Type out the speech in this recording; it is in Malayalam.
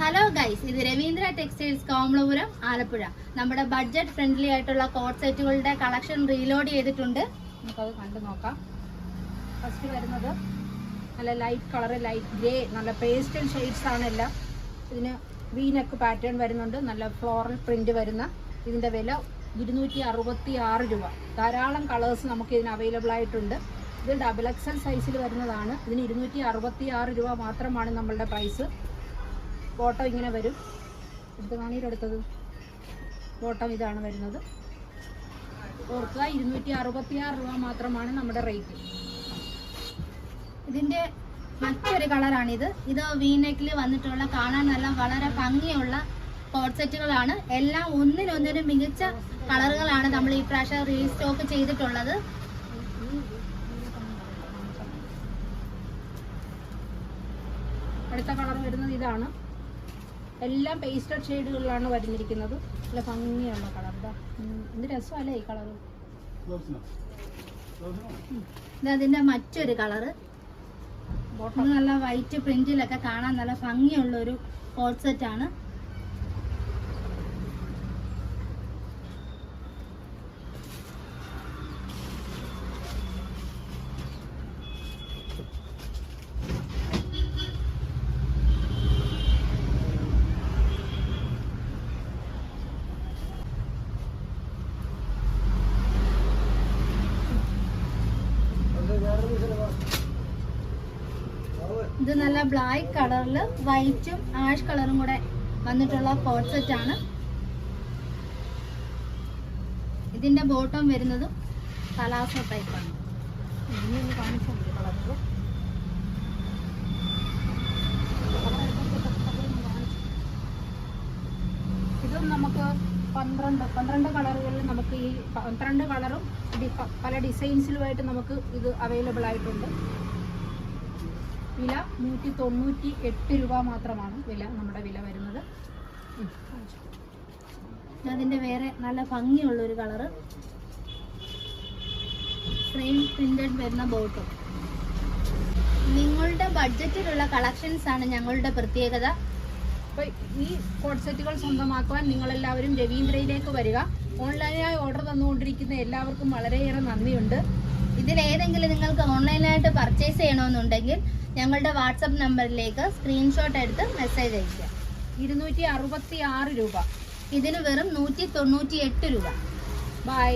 ഹലോ ഗൈസ്, ഇത് രവീന്ദ്ര ടെക്സ്റ്റൈൽസ് കോമളപുരം ആലപ്പുഴ. നമ്മുടെ ബഡ്ജറ്റ് ഫ്രണ്ട്ലി ആയിട്ടുള്ള കോട്ട് സെറ്റുകളുടെ കളക്ഷൻ റീലോഡ് ചെയ്തിട്ടുണ്ട്. നമുക്കത് കണ്ടു നോക്കാം. ഫസ്റ്റ് വരുന്നത് നല്ല ലൈറ്റ് കളർ, ലൈറ്റ് ഗ്രേ, നല്ല പേസ്റ്റൽ ഷെയ്ഡ്സ് ആണ് എല്ലാം. ഇതിന് വി നെക്ക് പാറ്റേൺ വരുന്നുണ്ട്, നല്ല ഫ്ലോറൽ പ്രിന്റ് വരുന്ന. ഇതിൻ്റെ വില 266 രൂപ. ധാരാളം കളേഴ്സ് നമുക്ക് ഇതിന് അവൈലബിൾ ആയിട്ടുണ്ട്. ഇത് XXL സൈസിൽ വരുന്നതാണ്. ഇതിന് 266 രൂപ മാത്രമാണ് നമ്മളുടെ പ്രൈസ്. ബോട്ടം ഇങ്ങനെ വരും. എടുത്ത് കാണിയിലെടുത്തത് ബോട്ടം ഇതാണ് വരുന്നത്. ഓർക്കുക, 266 രൂപ മാത്രമാണ് നമ്മുടെ റേറ്റ്. ഇതിന്റെ മറ്റൊരു കളറാണിത്. ഇത് വീനെക്കിൽ വന്നിട്ടുള്ള കാണാൻ നല്ല വളരെ ഭംഗിയുള്ള കോട്ട് സെറ്റുകളാണ്. എല്ലാം ഒന്നിനൊന്നിനും മികച്ച കളറുകളാണ് നമ്മൾ ഈ പ്രാവശ്യം റീസ്റ്റോക്ക് ചെയ്തിട്ടുള്ളത്. അടുത്ത കളർ വരുന്നത് ഇതാണ്. എല്ലാം പേസ്റ്റഡ് ഷെയ്ഡുകളിലാണ് വരുന്നിരിക്കുന്നത്. നല്ല ഭംഗിയുള്ള കളർ. എന്ത് രസമല്ലേ ഈ കളറ്. ഇതിന്റെ മറ്റൊരു കളറ് നല്ല വൈറ്റ് പ്രിന്റിലൊക്കെ കാണാൻ നല്ല ഭംഗിയുള്ള ഒരു കോട്ട് സെറ്റ് ആണ്. ഇത് നല്ല ബ്ലാക്ക് കളറില് വൈറ്റും ആഷ് കളറും കൂടെ വന്നിട്ടുള്ള കോട്ട് സെറ്റ് ആണ്. ഇതിന്റെ ബോട്ടം വരുന്നതും പലാസോ ടൈപ്പ് ആണ്. ഇതും നമുക്ക് 12 കളറുകളിൽ നമുക്ക് ഈ 12 കളറും പല ഡിസൈൻസിലുമായിട്ട് നമുക്ക് ഇത് അവൈലബിൾ ആയിട്ടുണ്ട്. വില 198 രൂപ മാത്രമാണ് നമ്മുടെ വില വരുന്നത്. അതിന്റെ വേറെ നല്ല ഭംഗിയുള്ള ഒരു കളറ്, ഫ്രെയിം പ്രിന്റഡ് വരുന്ന ബോട്ടം. നിങ്ങളുടെ ബഡ്ജറ്റിലുള്ള കളക്ഷൻസ് ആണ് ഞങ്ങളുടെ പ്രത്യേകത. അപ്പോൾ ഈ കോട്ട് സെറ്റുകൾ സ്വന്തമാക്കുവാൻ നിങ്ങളെല്ലാവരും രവീന്ദ്രയിലേക്ക് വരിക. ഓൺലൈനായി ഓർഡർ തന്നുകൊണ്ടിരിക്കുന്ന എല്ലാവർക്കും വളരെയേറെ നന്ദിയുണ്ട്. ഇതിലേതെങ്കിലും നിങ്ങൾക്ക് ഓൺലൈനായിട്ട് പർച്ചേസ് ചെയ്യണമെന്നുണ്ടെങ്കിൽ ഞങ്ങളുടെ വാട്സപ്പ് നമ്പറിലേക്ക് സ്ക്രീൻഷോട്ട് എടുത്ത് മെസ്സേജ് അയയ്ക്കുക. 266 രൂപ. ഇതിന് വെറും 198 രൂപ. ബൈ.